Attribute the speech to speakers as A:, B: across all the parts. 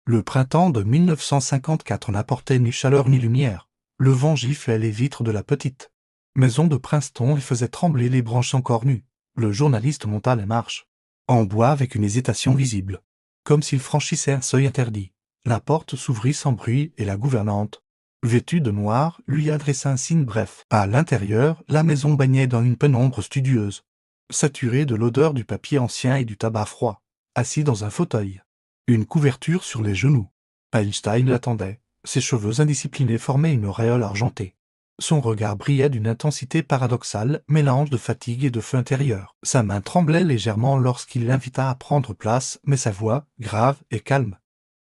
A: Le printemps de 1954 n'apportait ni chaleur ni lumière. Le vent giflait les vitres de la petite maison de Princeton et faisait trembler les branches encore nues. Le journaliste monta les marches en bois avec une hésitation visible, comme s'il franchissait un seuil interdit. La porte s'ouvrit sans bruit et la gouvernante, vêtue de noir, lui adressa un signe bref. À l'intérieur, la maison baignait dans une pénombre studieuse, saturée de l'odeur du papier ancien et du tabac froid. Assis dans un fauteuil, une couverture sur les genoux, Einstein l'attendait. Ses cheveux indisciplinés formaient une auréole argentée. Son regard brillait d'une intensité paradoxale, mélange de fatigue et de feu intérieur. Sa main tremblait légèrement lorsqu'il l'invita à prendre place, mais sa voix, grave et calme,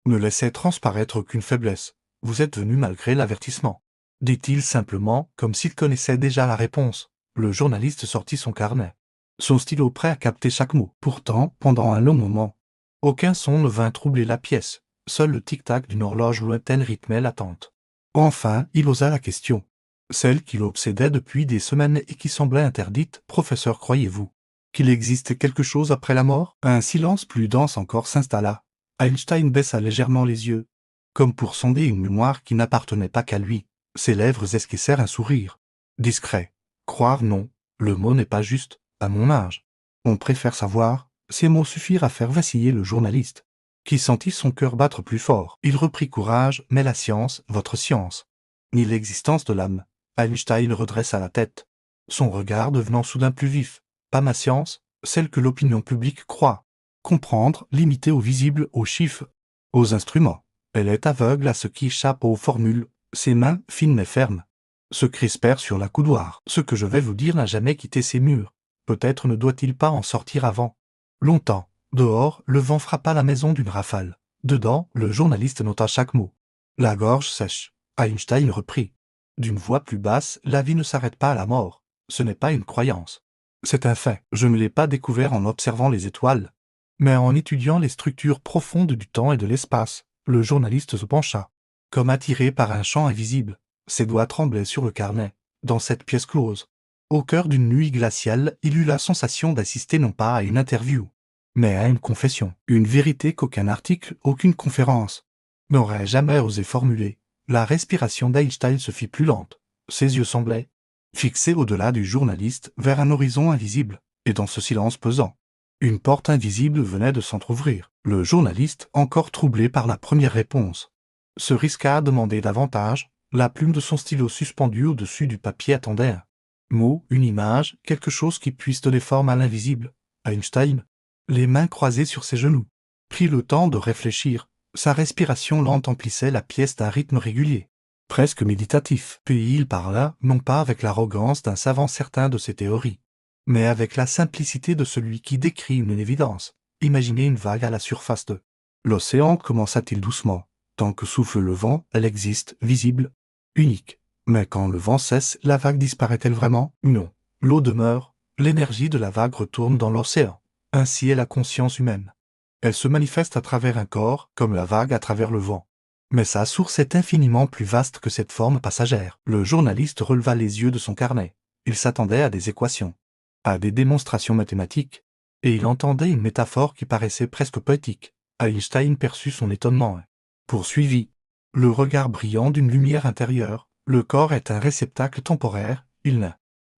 A: ne laissait transparaître aucune faiblesse. « Vous êtes venu malgré l'avertissement », dit-il simplement, comme s'il connaissait déjà la réponse. Le journaliste sortit son carnet, son stylo prêt à capter chaque mot. Pourtant, pendant un long moment, aucun son ne vint troubler la pièce. Seul le tic-tac d'une horloge lointaine rythmait l'attente. Enfin, il osa la question, celle qui l'obsédait depuis des semaines et qui semblait interdite. « Professeur, croyez-vous qu'il existe quelque chose après la mort ?» Un silence plus dense encore s'installa. Einstein baissa légèrement les yeux, comme pour sonder une mémoire qui n'appartenait pas qu'à lui. Ses lèvres esquissèrent un sourire discret. « Croire, non, le mot n'est pas juste, à mon âge. On préfère savoir. » Ces mots suffirent à faire vaciller le journaliste, qui sentit son cœur battre plus fort. Il reprit courage. « Mais la science, votre science, ni l'existence de l'âme. » Einstein redressa la tête, son regard devenant soudain plus vif. « Pas ma science, celle que l'opinion publique croit comprendre, limitée au visible, aux chiffres, aux instruments. Elle est aveugle à ce qui échappe aux formules. » Ses mains, fines mais fermes, se crispèrent sur la coudoir. « Ce que je vais vous dire n'a jamais quitté ces murs. Peut-être ne doit-il pas en sortir avant. » Longtemps. Dehors, le vent frappa la maison d'une rafale. Dedans, le journaliste nota chaque mot, la gorge sèche. Einstein reprit, d'une voix plus basse, « La vie ne s'arrête pas à la mort. Ce n'est pas une croyance. C'est un fait. Je ne l'ai pas découvert en observant les étoiles, mais en étudiant les structures profondes du temps et de l'espace. » Le journaliste se pencha, comme attiré par un champ invisible. Ses doigts tremblaient sur le carnet. Dans cette pièce close, au cœur d'une nuit glaciale, il eut la sensation d'assister non pas à une interview, mais à une confession. Une vérité qu'aucun article, aucune conférence n'aurait jamais osé formuler. La respiration d'Einstein se fit plus lente. Ses yeux semblaient fixés au-delà du journaliste, vers un horizon invisible. Et dans ce silence pesant, une porte invisible venait de s'entr'ouvrir. Le journaliste, encore troublé par la première réponse, se risqua à demander davantage. La plume de son stylo suspendue au-dessus du papier attendait un mot, une image, quelque chose qui puisse donner forme à l'invisible. Einstein, les mains croisées sur ses genoux, prit le temps de réfléchir. Sa respiration lente emplissait la pièce d'un rythme régulier, presque méditatif. Puis il parla, non pas avec l'arrogance d'un savant certain de ses théories, mais avec la simplicité de celui qui décrit une évidence. Imaginez une vague à la surface de l'océan, commença-t-il doucement. Tant que souffle le vent, elle existe, visible, unique. Mais quand le vent cesse, la vague disparaît-elle vraiment? Non. L'eau demeure, l'énergie de la vague retourne dans l'océan. Ainsi est la conscience humaine. Elle se manifeste à travers un corps, comme la vague à travers le vent. Mais sa source est infiniment plus vaste que cette forme passagère. Le journaliste releva les yeux de son carnet. Il s'attendait à des équations, à des démonstrations mathématiques, et il entendait une métaphore qui paraissait presque poétique. Einstein perçut son étonnement et poursuivit, le regard brillant d'une lumière intérieure. Le corps est un réceptacle temporaire, il ne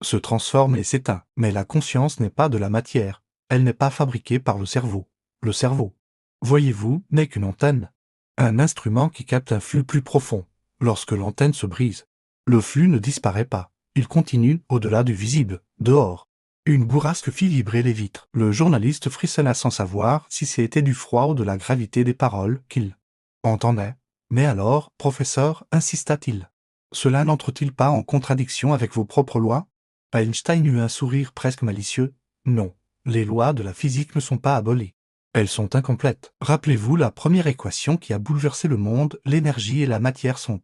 A: se transforme et s'éteint. Mais la conscience n'est pas de la matière, elle n'est pas fabriquée par le cerveau. Le cerveau, voyez-vous, n'est qu'une antenne, un instrument qui capte un flux plus profond. Lorsque l'antenne se brise, le flux ne disparaît pas, il continue au-delà du visible, dehors. Une bourrasque fit vibrer les vitres. Le journaliste frissonna sans savoir si c'était du froid ou de la gravité des paroles qu'il entendait. Mais alors, professeur, insista-t-il, cela n'entre-t-il pas en contradiction avec vos propres lois? Einstein eut un sourire presque malicieux. Non, les lois de la physique ne sont pas abolies. Elles sont incomplètes. Rappelez-vous la première équation qui a bouleversé le monde, l'énergie et la matière sont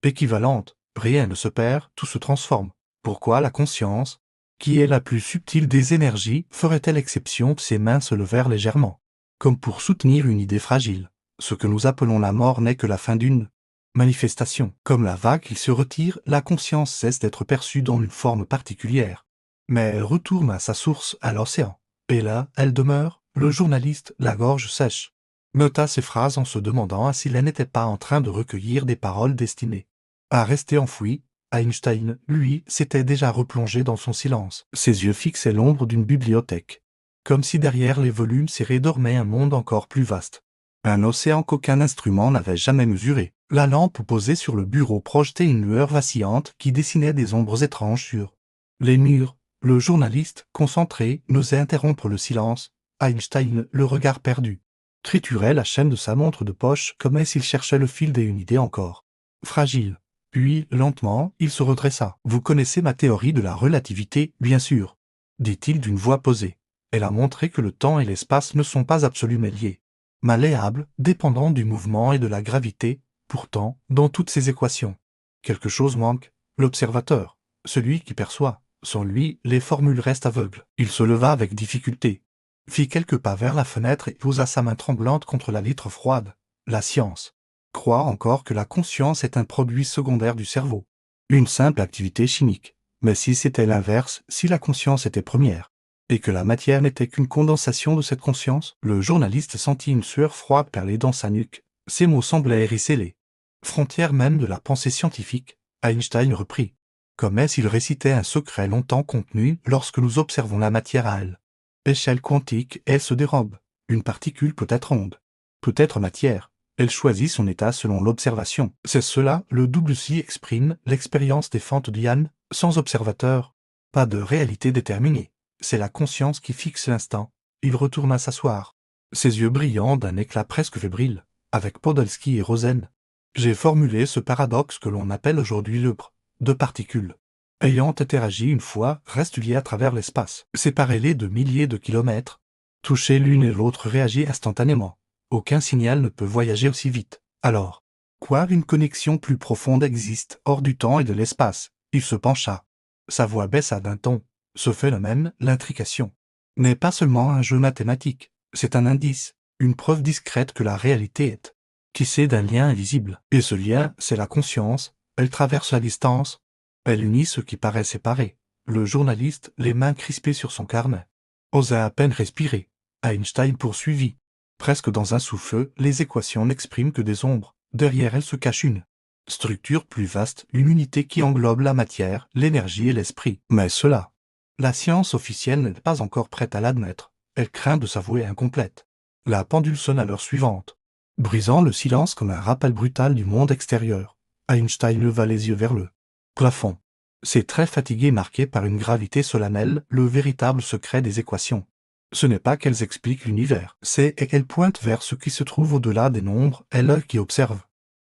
A: équivalentes. Rien ne se perd, tout se transforme. Pourquoi la conscience, qui est la plus subtile des énergies, ferait-elle exception? Ses mains se levèrent légèrement, comme pour soutenir une idée fragile. Ce que nous appelons la mort n'est que la fin d'une manifestation. Comme la vague qui se retire, la conscience cesse d'être perçue dans une forme particulière. Mais elle retourne à sa source, à l'océan. Et là, elle demeure. Le journaliste, la gorge sèche, nota ces phrases en se demandant s'il n'était pas en train de recueillir des paroles destinées à rester enfouies. Einstein, lui, s'était déjà replongé dans son silence. Ses yeux fixaient l'ombre d'une bibliothèque. Comme si derrière les volumes serrés dormait un monde encore plus vaste. Un océan qu'aucun instrument n'avait jamais mesuré. La lampe posée sur le bureau projetait une lueur vacillante qui dessinait des ombres étranges sur les murs. Le journaliste, concentré, n'osait interrompre le silence. Einstein, le regard perdu, triturait la chaîne de sa montre de poche comme s'il cherchait le fil d'une idée encore fragile. Puis, lentement, il se redressa. « Vous connaissez ma théorie de la relativité, bien sûr, » dit-il d'une voix posée. Elle a montré que le temps et l'espace ne sont pas absolument liés. Malléables, dépendants du mouvement et de la gravité, pourtant, dans toutes ces équations. Quelque chose manque, l'observateur, celui qui perçoit. Sans lui, les formules restent aveugles. Il se leva avec difficulté, fit quelques pas vers la fenêtre et posa sa main tremblante contre la vitre froide. La science croit encore que la conscience est un produit secondaire du cerveau, une simple activité chimique. Mais si c'était l'inverse, si la conscience était première, et que la matière n'était qu'une condensation de cette conscience, le journaliste sentit une sueur froide perler dans sa nuque. Ces mots semblaient hérisser les frontières même de la pensée scientifique. Einstein reprit, comme s'il récitait un secret longtemps contenu lorsque nous observons la matière à elle. Échelle quantique, elle se dérobe. Une particule peut être onde, peut être matière. Elle choisit son état selon l'observation. C'est cela, le double si exprime l'expérience des fentes d'Yann, sans observateur. Pas de réalité déterminée. C'est la conscience qui fixe l'instant. Il retourna s'asseoir, ses yeux brillants d'un éclat presque fébrile, avec Podolsky et Rosen. J'ai formulé ce paradoxe que l'on appelle aujourd'hui le de particules, ayant interagi une fois, restent liées à travers l'espace, séparez-les de milliers de kilomètres. Toucher l'une et l'autre réagit instantanément. Aucun signal ne peut voyager aussi vite. Alors, quoi, une connexion plus profonde existe, hors du temps et de l'espace? Il se pencha. Sa voix baissa d'un ton. Ce phénomène, l'intrication, n'est pas seulement un jeu mathématique, c'est un indice, une preuve discrète que la réalité est tissée d'un lien invisible. Et ce lien, c'est la conscience, elle traverse la distance, elle unit ce qui paraît séparé. Le journaliste, les mains crispées sur son carnet, osa à peine respirer. Einstein poursuivit. Presque dans un souffle, les équations n'expriment que des ombres. Derrière elles se cache une structure plus vaste, une unité qui englobe la matière, l'énergie et l'esprit. Mais cela, la science officielle n'est pas encore prête à l'admettre. Elle craint de s'avouer incomplète. La pendule sonne à l'heure suivante, brisant le silence comme un rappel brutal du monde extérieur. Einstein leva les yeux vers le plafond. Ses traits fatigués marqués par une gravité solennelle, le véritable secret des équations. Ce n'est pas qu'elles expliquent l'univers, c'est qu'elles pointent vers ce qui se trouve au-delà des nombres, et l'œil qui observe.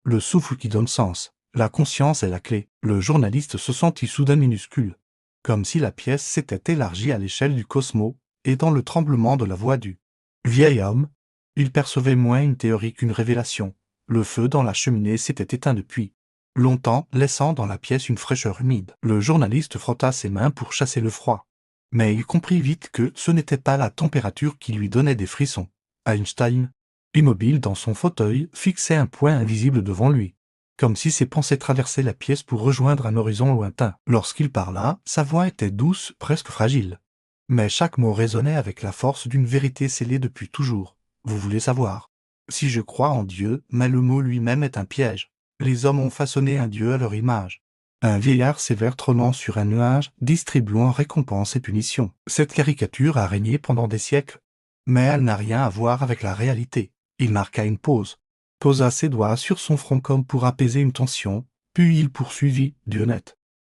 A: Le souffle qui donne sens. La conscience est la clé. Le journaliste se sentit soudain minuscule, comme si la pièce s'était élargie à l'échelle du cosmos, et dans le tremblement de la voix du vieil homme, il percevait moins une théorie qu'une révélation. Le feu dans la cheminée s'était éteint depuis longtemps, laissant dans la pièce une fraîcheur humide. Le journaliste frotta ses mains pour chasser le froid. Mais il comprit vite que ce n'était pas la température qui lui donnait des frissons. Einstein, immobile dans son fauteuil, fixait un point invisible devant lui, comme si ses pensées traversaient la pièce pour rejoindre un horizon lointain. Lorsqu'il parla, sa voix était douce, presque fragile. Mais chaque mot résonnait avec la force d'une vérité scellée depuis toujours. Vous voulez savoir? Si je crois en Dieu, mais le mot lui-même est un piège. Les hommes ont façonné un Dieu à leur image. Un vieillard sévère trônant sur un nuage, distribuant récompenses et punitions. Cette caricature a régné pendant des siècles, mais elle n'a rien à voir avec la réalité. Il marqua une pause, posa ses doigts sur son front comme pour apaiser une tension, puis il poursuivit, Dieu n'est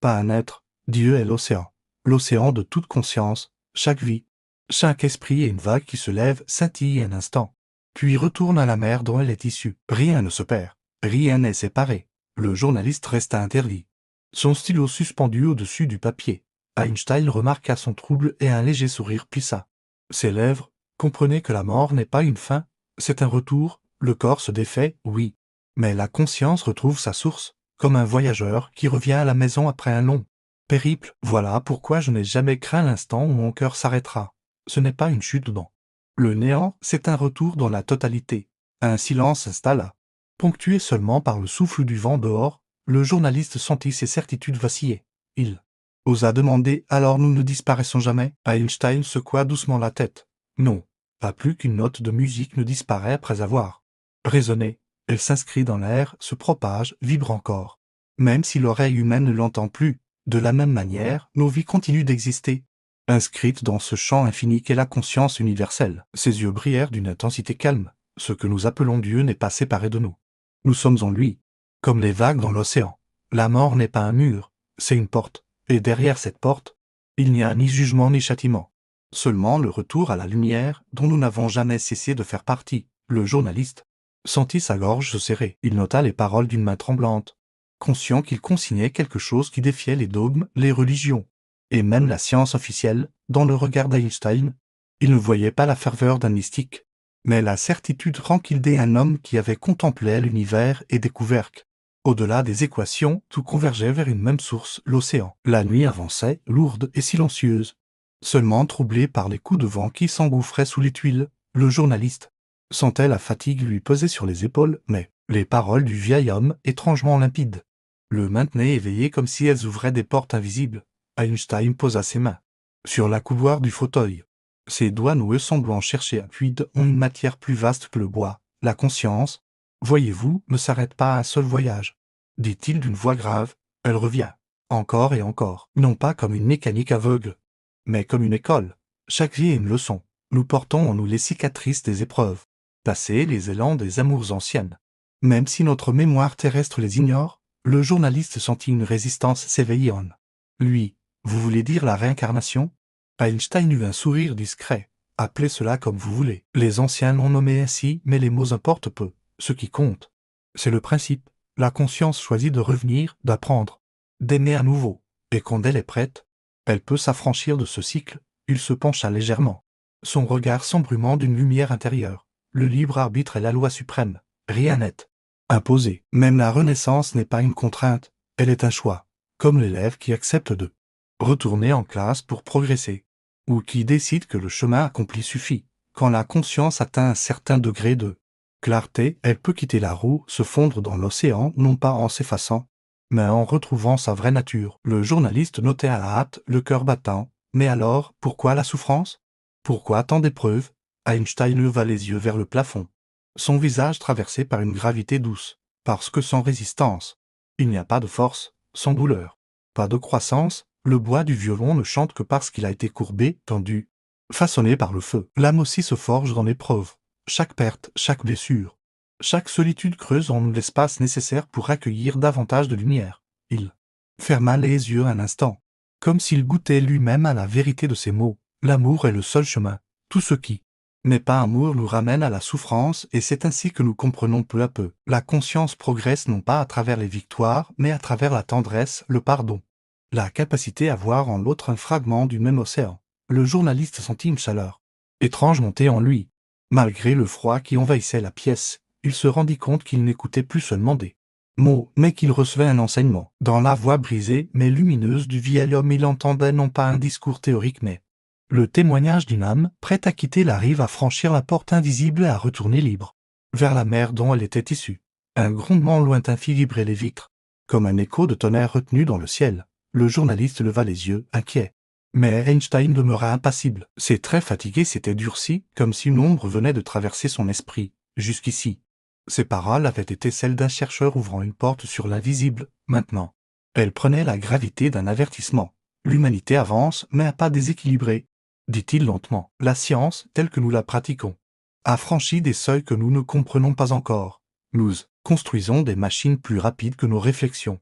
A: pas un être, Dieu est l'océan de toute conscience, chaque vie, chaque esprit est une vague qui se lève, scintille un instant, puis retourne à la mer dont elle est issue. Rien ne se perd, rien n'est séparé. Le journaliste resta interdit, son stylo suspendu au-dessus du papier. Einstein remarqua son trouble et un léger sourire plissa ses lèvres. Comprenez que la mort n'est pas une fin, c'est un retour, le corps se défait, oui. Mais la conscience retrouve sa source, comme un voyageur qui revient à la maison après un long périple. Voilà pourquoi je n'ai jamais craint l'instant où mon cœur s'arrêtera. Ce n'est pas une chute dans le néant, c'est un retour dans la totalité. Un silence s'installa, ponctué seulement par le souffle du vent dehors. Le journaliste sentit ses certitudes vaciller. Il osa demander, alors nous ne disparaissons jamais? Einstein secoua doucement la tête. Non. Pas plus qu'une note de musique ne disparaît après avoir résonné. Elle s'inscrit dans l'air, se propage, vibre encore. Même si l'oreille humaine ne l'entend plus, de la même manière, nos vies continuent d'exister. Inscrites dans ce champ infini qu'est la conscience universelle. Ses yeux brillèrent d'une intensité calme. Ce que nous appelons Dieu n'est pas séparé de nous. Nous sommes en lui. Comme les vagues dans l'océan. La mort n'est pas un mur, c'est une porte. Et derrière cette porte, il n'y a ni jugement ni châtiment. Seulement le retour à la lumière dont nous n'avons jamais cessé de faire partie. Le journaliste sentit sa gorge se serrer. Il nota les paroles d'une main tremblante, conscient qu'il consignait quelque chose qui défiait les dogmes, les religions, et même la science officielle. Dans le regard d'Einstein, il ne voyait pas la ferveur d'un mystique, mais la certitude tranquille d'un homme qui avait contemplé l'univers et découvert qu'au-delà des équations, tout convergeait vers une même source, l'océan. La nuit avançait, lourde et silencieuse, seulement troublée par les coups de vent qui s'engouffraient sous les tuiles. Le journaliste sentait la fatigue lui peser sur les épaules, mais les paroles du vieil homme, étrangement limpides, le maintenaient éveillé comme si elles ouvraient des portes invisibles. Einstein posa ses mains sur la coudoir du fauteuil. Ses doigts noueux semblant chercher appui en une matière plus vaste que le bois. La conscience, voyez-vous, ne s'arrête pas à un seul voyage, dit-il d'une voix grave. Elle revient, encore et encore, non pas comme une mécanique aveugle, mais comme une école. Chaque vie est une leçon. Nous portons en nous les cicatrices des épreuves passées, les élans des amours anciennes. Même si notre mémoire terrestre les ignore, le journaliste sentit une résistance s'éveiller en lui. Vous voulez dire la réincarnation? Einstein eut un sourire discret. Appelez cela comme vous voulez. Les anciens l'ont nommé ainsi, mais les mots importent peu. Ce qui compte, c'est le principe. La conscience choisit de revenir, d'apprendre, d'aimer à nouveau. Et quand elle est prête, elle peut s'affranchir de ce cycle. Il se pencha légèrement, son regard s'embrumant d'une lumière intérieure. Le libre arbitre est la loi suprême. Rien n'est imposé. Même la renaissance n'est pas une contrainte, elle est un choix. Comme l'élève qui accepte de retourner en classe pour progresser, ou qui décide que le chemin accompli suffit. Quand la conscience atteint un certain degré de clarté, elle peut quitter la roue, se fondre dans l'océan, non pas en s'effaçant, mais en retrouvant sa vraie nature. Le journaliste notait à la hâte, le cœur battant. Mais alors, pourquoi la souffrance? Pourquoi tant d'épreuves? Einstein leva les yeux vers le plafond, son visage traversé par une gravité douce. Parce que sans résistance, il n'y a pas de force, sans douleur, pas de croissance. Le bois du violon ne chante que parce qu'il a été courbé, tendu, façonné par le feu. L'âme aussi se forge dans l'épreuve. Chaque perte, chaque blessure, chaque solitude creuse en nous l'espace nécessaire pour accueillir davantage de lumière. Il ferma les yeux un instant, comme s'il goûtait lui-même à la vérité de ces mots. L'amour est le seul chemin. Tout ce qui n'est pas amour nous ramène à la souffrance, et c'est ainsi que nous comprenons peu à peu. La conscience progresse non pas à travers les victoires, mais à travers la tendresse, le pardon, la capacité à voir en l'autre un fragment du même océan. Le journaliste sentit une chaleur étrange monter en lui. Malgré le froid qui envahissait la pièce, il se rendit compte qu'il n'écoutait plus seulement des mots, mais qu'il recevait un enseignement. Dans la voix brisée mais lumineuse du vieil homme, il entendait non pas un discours théorique mais le témoignage d'une âme prête à quitter la rive, à franchir la porte invisible et à retourner libre vers la mer dont elle était issue. Un grondement lointain fit vibrer les vitres, comme un écho de tonnerre retenu dans le ciel. Le journaliste leva les yeux, inquiet. Mais Einstein demeura impassible. Ses traits fatigués s'étaient durcis, comme si une ombre venait de traverser son esprit. Jusqu'ici, ses paroles avaient été celles d'un chercheur ouvrant une porte sur l'invisible. Maintenant, elles prenaient la gravité d'un avertissement. L'humanité avance, mais à pas déséquilibré, dit-il lentement. La science, telle que nous la pratiquons, a franchi des seuils que nous ne comprenons pas encore. Nous construisons des machines plus rapides que nos réflexions.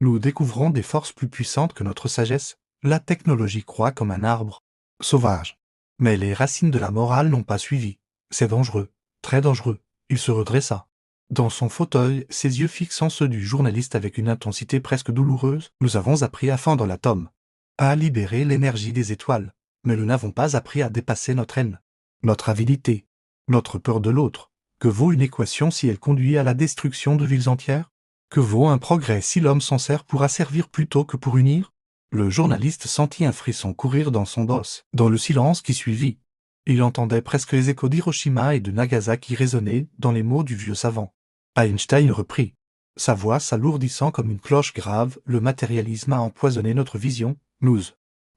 A: Nous découvrons des forces plus puissantes que notre sagesse. La technologie croît comme un arbre sauvage. Mais les racines de la morale n'ont pas suivi. C'est dangereux, très dangereux. Il se redressa dans son fauteuil, ses yeux fixant ceux du journaliste avec une intensité presque douloureuse. Nous avons appris à fendre l'atome, à libérer l'énergie des étoiles, mais nous n'avons pas appris à dépasser notre haine, notre avidité, notre peur de l'autre. Que vaut une équation si elle conduit à la destruction de villes entières? Que vaut un progrès si l'homme s'en sert pour asservir plutôt que pour unir? Le journaliste sentit un frisson courir dans son dos. Dans le silence qui suivit, il entendait presque les échos d'Hiroshima et de Nagasaki résonner dans les mots du vieux savant. Einstein reprit, sa voix s'alourdissant comme une cloche grave. Le matérialisme a empoisonné notre vision. Nous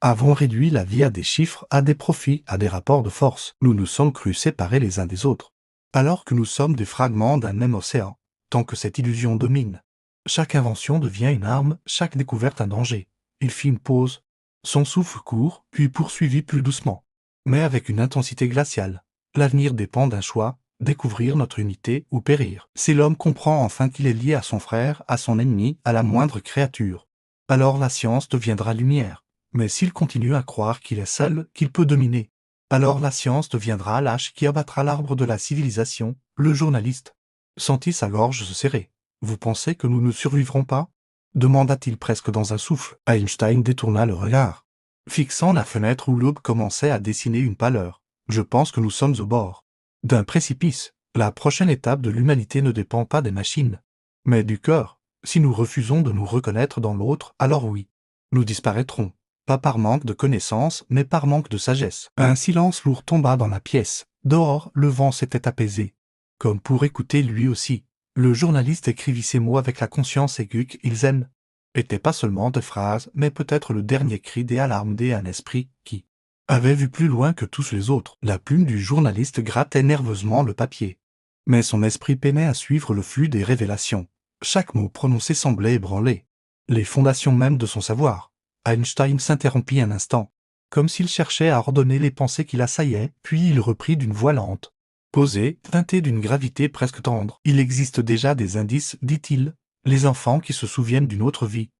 A: avons réduit la vie à des chiffres, à des profits, à des rapports de force. Nous nous sommes crus séparés les uns des autres. Alors que nous sommes des fragments d'un même océan, tant que cette illusion domine. Chaque invention devient une arme, chaque découverte un danger. Il fit une pause. Son souffle court, puis poursuivit plus doucement, mais avec une intensité glaciale. L'avenir dépend d'un choix, découvrir notre unité ou périr. Si l'homme comprend enfin qu'il est lié à son frère, à son ennemi, à la moindre créature, alors la science deviendra lumière. Mais s'il continue à croire qu'il est seul, qu'il peut dominer, alors la science deviendra l'âge qui abattra l'arbre de la civilisation. Le journaliste sentit sa gorge se serrer. « Vous pensez que nous ne survivrons pas ?» demanda-t-il presque dans un souffle. Einstein détourna le regard, fixant la fenêtre où l'aube commençait à dessiner une pâleur. « Je pense que nous sommes au bord d'un précipice. La prochaine étape de l'humanité ne dépend pas des machines, mais du cœur. Si nous refusons de nous reconnaître dans l'autre, alors oui, nous disparaîtrons. Pas par manque de connaissances, mais par manque de sagesse. » Un silence lourd tomba dans la pièce. Dehors, le vent s'était apaisé. Comme pour écouter lui aussi, le journaliste écrivit ces mots avec la conscience aiguë qu'ils aiment. Étaient pas seulement des phrases, mais peut-être le dernier cri des alarmes d'un esprit qui avait vu plus loin que tous les autres. La plume du journaliste grattait nerveusement le papier. Mais son esprit peinait à suivre le flux des révélations. Chaque mot prononcé semblait ébranler les fondations mêmes de son savoir. Einstein s'interrompit un instant, comme s'il cherchait à ordonner les pensées qui l'assaillaient, puis il reprit d'une voix lente, posée, teintée d'une gravité presque tendre. « Il existe déjà des indices, dit-il, les enfants qui se souviennent d'une autre vie,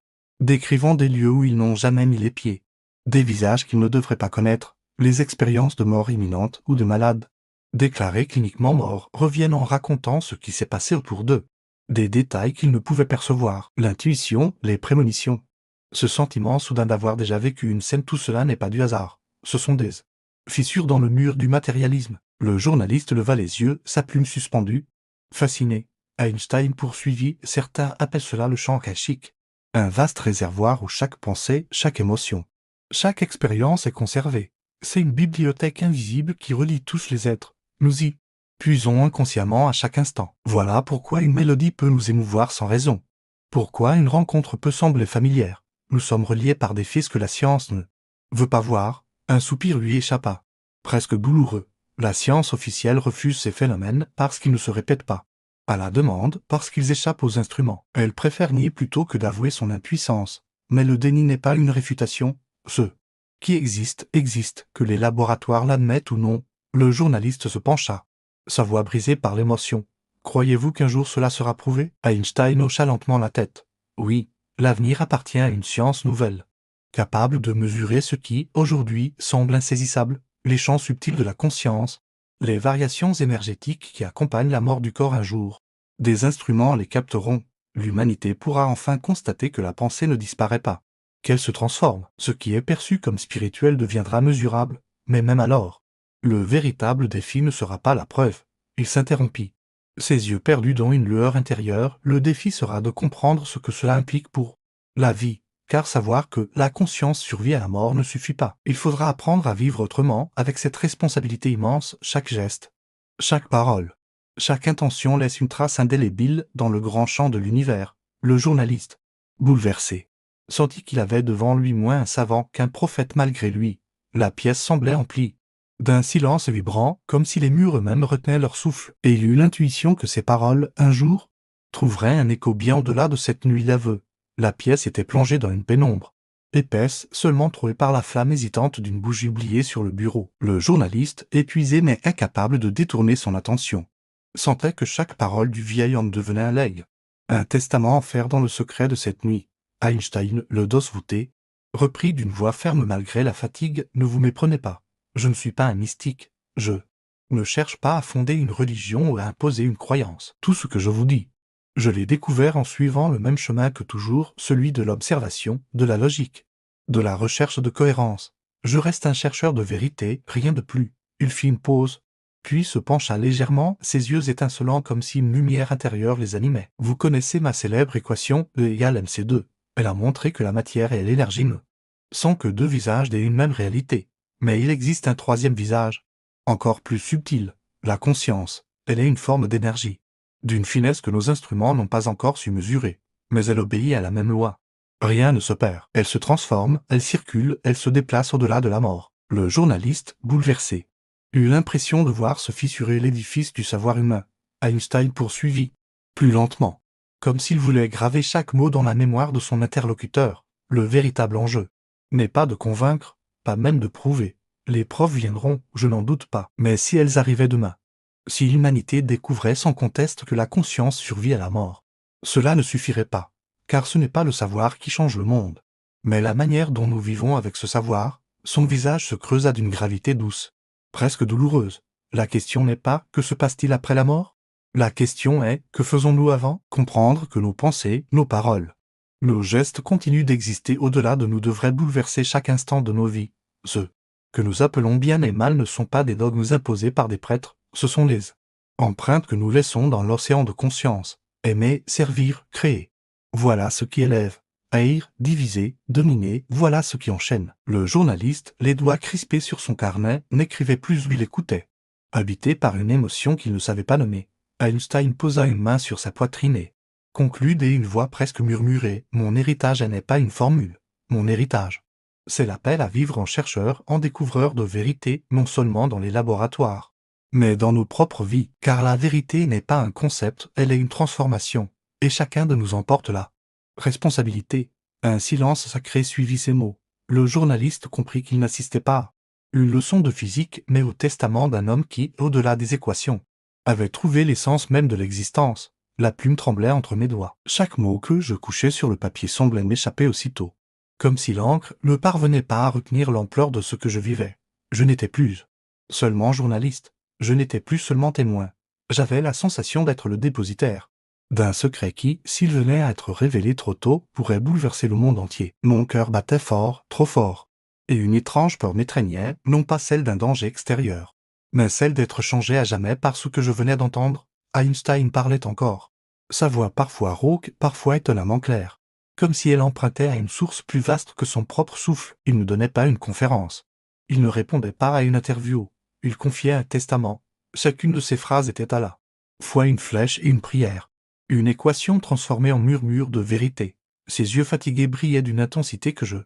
A: décrivant des lieux où ils n'ont jamais mis les pieds, des visages qu'ils ne devraient pas connaître, les expériences de mort imminente ou de malades, déclarés cliniquement morts, reviennent en racontant ce qui s'est passé autour d'eux, des détails qu'ils ne pouvaient percevoir, l'intuition, les prémonitions. Ce sentiment soudain d'avoir déjà vécu une scène, tout cela n'est pas du hasard, ce sont des fissures dans le mur du matérialisme. » Le journaliste leva les yeux, sa plume suspendue. Fasciné, Einstein poursuivit, certains appellent cela le champ akashique, un vaste réservoir où chaque pensée, chaque émotion, chaque expérience est conservée. C'est une bibliothèque invisible qui relie tous les êtres. Nous y puisons inconsciemment à chaque instant. Voilà pourquoi une mélodie peut nous émouvoir sans raison. Pourquoi une rencontre peut sembler familière. Nous sommes reliés par des fils que la science ne veut pas voir. Un soupir lui échappa, presque douloureux. La science officielle refuse ces phénomènes parce qu'ils ne se répètent pas. À la demande, parce qu'ils échappent aux instruments. Elle préfère nier plutôt que d'avouer son impuissance. Mais le déni n'est pas une réfutation. Ce qui existe, existe, que les laboratoires l'admettent ou non. Le journaliste se pencha, sa voix brisée par l'émotion. « Croyez-vous qu'un jour cela sera prouvé ?» Einstein hocha lentement la tête. « Oui, l'avenir appartient à une science nouvelle, capable de mesurer ce qui, aujourd'hui, semble insaisissable, les champs subtils de la conscience, les variations énergétiques qui accompagnent la mort du corps un jour. Des instruments les capteront. L'humanité pourra enfin constater que la pensée ne disparaît pas, qu'elle se transforme. Ce qui est perçu comme spirituel deviendra mesurable, mais même alors, le véritable défi ne sera pas la preuve. » Il s'interrompit, ses yeux perdus dans une lueur intérieure. « Le défi sera de comprendre ce que cela implique pour la vie. Car savoir que la conscience survit à la mort ne suffit pas. Il faudra apprendre à vivre autrement, avec cette responsabilité immense. Chaque geste, chaque parole, chaque intention laisse une trace indélébile dans le grand champ de l'univers. » Le journaliste, bouleversé, sentit qu'il avait devant lui moins un savant qu'un prophète malgré lui. La pièce semblait emplie d'un silence vibrant, comme si les murs eux-mêmes retenaient leur souffle, et il eut l'intuition que ces paroles, un jour, trouveraient un écho bien au-delà de cette nuit d'aveu. La pièce était plongée dans une pénombre épaisse, seulement trouée par la flamme hésitante d'une bougie oubliée sur le bureau. Le journaliste, épuisé mais incapable de détourner son attention, sentait que chaque parole du vieil homme devenait un legs, un testament offert dans le secret de cette nuit. Einstein, le dos voûté, reprit d'une voix ferme malgré la fatigue. « Ne vous méprenez pas. Je ne suis pas un mystique. Je ne cherche pas à fonder une religion ou à imposer une croyance. Tout ce que je vous dis, je l'ai découvert en suivant le même chemin que toujours, celui de l'observation, de la logique, de la recherche de cohérence. Je reste un chercheur de vérité, rien de plus. » Il fit une pause, puis se pencha légèrement, ses yeux étincelants comme si une lumière intérieure les animait. « Vous connaissez ma célèbre équation E égale mc2. Elle a montré que la matière et l'énergie ne sont que deux visages d'une même réalité. Mais il existe un troisième visage, encore plus subtil, la conscience. Elle est une forme d'énergie, d'une finesse que nos instruments n'ont pas encore su mesurer, mais elle obéit à la même loi. Rien ne se perd. Elle se transforme, elle circule, elle se déplace au-delà de la mort. Le journaliste, bouleversé, eut l'impression de voir se fissurer l'édifice du savoir humain. Einstein poursuivit, plus lentement, comme s'il voulait graver chaque mot dans la mémoire de son interlocuteur. Le véritable enjeu n'est pas de convaincre, pas même de prouver. Les preuves viendront, je n'en doute pas. Mais si elles arrivaient demain, si l'humanité découvrait sans conteste que la conscience survit à la mort, cela ne suffirait pas, car ce n'est pas le savoir qui change le monde, mais la manière dont nous vivons avec ce savoir. Son visage se creusa d'une gravité douce, presque douloureuse. La question n'est pas « que se passe-t-il après la mort ?» La question est « que faisons-nous avant ?» Comprendre que nos pensées, nos paroles, nos gestes continuent d'exister au-delà de nous devrait bouleverser chaque instant de nos vies. Ce que nous appelons bien et mal ne sont pas des dogmes imposés par des prêtres, ce sont les empreintes que nous laissons dans l'océan de conscience. Aimer, servir, créer. Voilà ce qui élève. Haïr, diviser, dominer, voilà ce qui enchaîne. Le journaliste, les doigts crispés sur son carnet, n'écrivait plus où il écoutait. Habité par une émotion qu'il ne savait pas nommer, Einstein posa une main sur sa poitrine et conclut dès une voix presque murmurée, « Mon héritage n'est pas une formule. Mon héritage, c'est l'appel à vivre en chercheur, en découvreur de vérité, non seulement dans les laboratoires, mais dans nos propres vies, car la vérité n'est pas un concept, elle est une transformation, et chacun de nous en porte là. Responsabilité. » Un silence sacré suivit ces mots. Le journaliste comprit qu'il n'assistait pas à une leçon de physique, mais au testament d'un homme qui, au-delà des équations, avait trouvé l'essence même de l'existence. La plume tremblait entre mes doigts. Chaque mot que je couchais sur le papier semblait m'échapper aussitôt. Comme si l'encre ne parvenait pas à retenir l'ampleur de ce que je vivais. Je n'étais plus seulement journaliste. Je n'étais plus seulement témoin. J'avais la sensation d'être le dépositaire d'un secret qui, s'il venait à être révélé trop tôt, pourrait bouleverser le monde entier. Mon cœur battait fort, trop fort. Et une étrange peur m'étreignait, non pas celle d'un danger extérieur, mais celle d'être changé à jamais par ce que je venais d'entendre. Einstein parlait encore. Sa voix parfois rauque, parfois étonnamment claire. Comme si elle empruntait à une source plus vaste que son propre souffle. Il ne donnait pas une conférence. Il ne répondait pas à une interview. Il confiait un testament. Chacune de ses phrases était à la fois une flèche et une prière. Une équation transformée en murmure de vérité. Ses yeux fatigués brillaient d'une intensité que je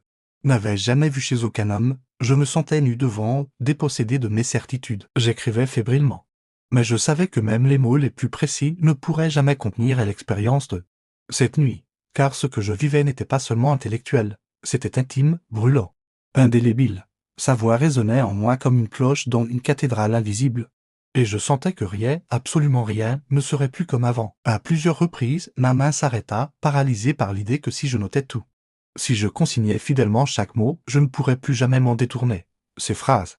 A: n'avais jamais vue chez aucun homme. Je me sentais nu devant, dépossédé de mes certitudes. J'écrivais fébrilement. Mais je savais que même les mots les plus précis ne pourraient jamais contenir l'expérience de cette nuit. Car ce que je vivais n'était pas seulement intellectuel, c'était intime, brûlant, indélébile. Sa voix résonnait en moi comme une cloche dans une cathédrale invisible. Et je sentais que rien, absolument rien, ne serait plus comme avant. À plusieurs reprises, ma main s'arrêta, paralysée par l'idée que si je notais tout, si je consignais fidèlement chaque mot, je ne pourrais plus jamais m'en détourner. Ces phrases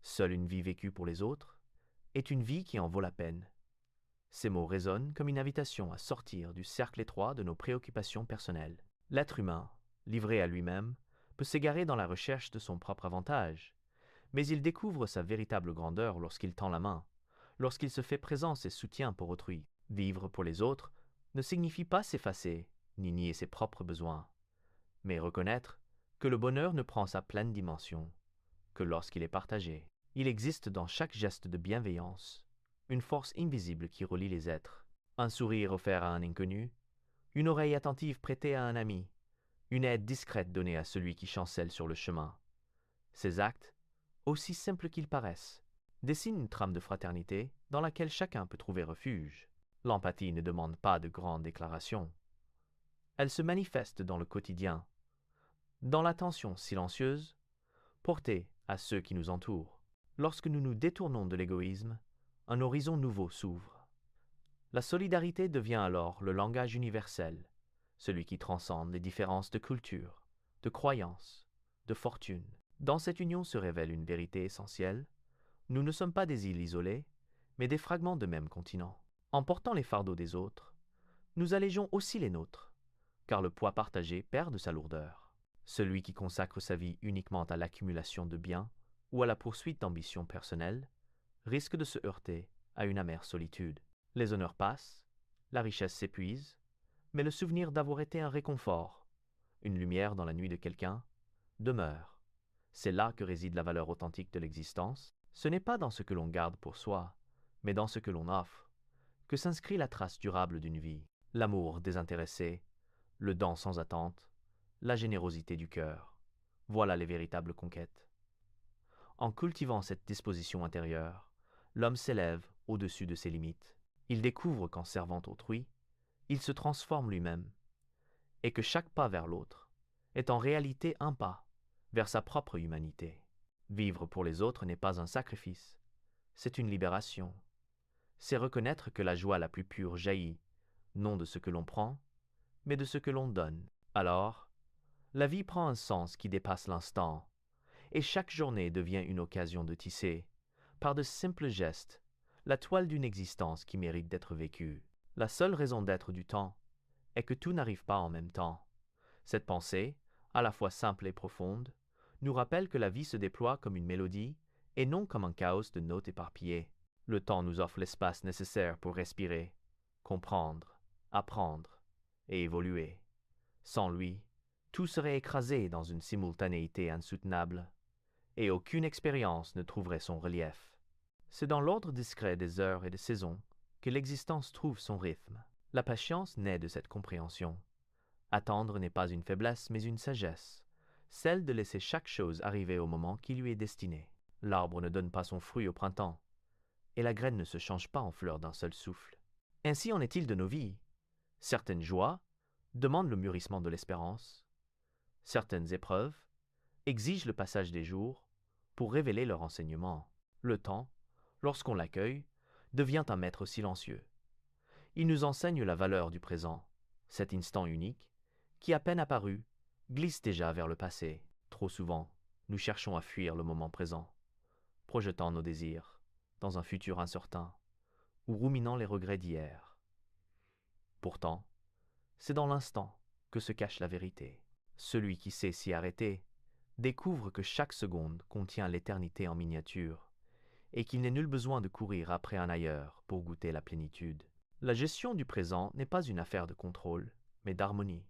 B: Seule une vie vécue pour les autres est une vie qui en vaut la peine. Ces mots résonnent comme une invitation à sortir du cercle étroit de nos préoccupations personnelles. L'être humain, livré à lui-même, peut s'égarer dans la recherche de son propre avantage, mais il découvre sa véritable grandeur lorsqu'il tend la main, lorsqu'il se fait présence et soutien pour autrui. Vivre pour les autres ne signifie pas s'effacer, ni nier ses propres besoins, mais reconnaître que le bonheur ne prend sa pleine dimension que lorsqu'il est partagé. Il existe dans chaque geste de bienveillance une force invisible qui relie les êtres. Un sourire offert à un inconnu, une oreille attentive prêtée à un ami, une aide discrète donnée à celui qui chancelle sur le chemin. Ces actes, aussi simples qu'ils paraissent, dessinent une trame de fraternité dans laquelle chacun peut trouver refuge. L'empathie ne demande pas de grandes déclarations. Elle se manifeste dans le quotidien, dans l'attention silencieuse portée à ceux qui nous entourent. Lorsque nous nous détournons de l'égoïsme, un horizon nouveau s'ouvre. La solidarité devient alors le langage universel, celui qui transcende les différences de culture, de croyances, de fortune. Dans cette union se révèle une vérité essentielle. Nous ne sommes pas des îles isolées, mais des fragments de même continent. En portant les fardeaux des autres, nous allégeons aussi les nôtres, car le poids partagé perd de sa lourdeur. Celui qui consacre sa vie uniquement à l'accumulation de biens ou à la poursuite d'ambitions personnelles risque de se heurter à une amère solitude. Les honneurs passent, la richesse s'épuise, mais le souvenir d'avoir été un réconfort, une lumière dans la nuit de quelqu'un, demeure. C'est là que réside la valeur authentique de l'existence. Ce n'est pas dans ce que l'on garde pour soi, mais dans ce que l'on offre, que s'inscrit la trace durable d'une vie. L'amour désintéressé, le don sans attente, la générosité du cœur. Voilà les véritables conquêtes. En cultivant cette disposition intérieure, l'homme s'élève au-dessus de ses limites. Il découvre qu'en servant autrui, il se transforme lui-même, et que chaque pas vers l'autre est en réalité un pas vers sa propre humanité. Vivre pour les autres n'est pas un sacrifice, c'est une libération. C'est reconnaître que la joie la plus pure jaillit, non de ce que l'on prend, mais de ce que l'on donne. Alors, la vie prend un sens qui dépasse l'instant, et chaque journée devient une occasion de tisser, par de simples gestes, la toile d'une existence qui mérite d'être vécue. La seule raison d'être du temps est que tout n'arrive pas en même temps. Cette pensée, à la fois simple et profonde, nous rappelle que la vie se déploie comme une mélodie et non comme un chaos de notes éparpillées. Le temps nous offre l'espace nécessaire pour respirer, comprendre, apprendre et évoluer. Sans lui, tout serait écrasé dans une simultanéité insoutenable, et aucune expérience ne trouverait son relief. C'est dans l'ordre discret des heures et des saisons que l'existence trouve son rythme. La patience naît de cette compréhension. Attendre n'est pas une faiblesse, mais une sagesse, celle de laisser chaque chose arriver au moment qui lui est destiné. L'arbre ne donne pas son fruit au printemps, et la graine ne se change pas en fleur d'un seul souffle. Ainsi en est-il de nos vies. Certaines joies demandent le mûrissement de l'espérance. Certaines épreuves exigent le passage des jours pour révéler leur enseignement. Le temps, lorsqu'on l'accueille, devient un maître silencieux. Il nous enseigne la valeur du présent, cet instant unique, qui à peine apparu, glisse déjà vers le passé. Trop souvent, nous cherchons à fuir le moment présent, projetant nos désirs dans un futur incertain ou ruminant les regrets d'hier. Pourtant, c'est dans l'instant que se cache la vérité. Celui qui sait s'y arrêter découvre que chaque seconde contient l'éternité en miniature et qu'il n'est nul besoin de courir après un ailleurs pour goûter la plénitude. La gestion du présent n'est pas une affaire de contrôle, mais d'harmonie.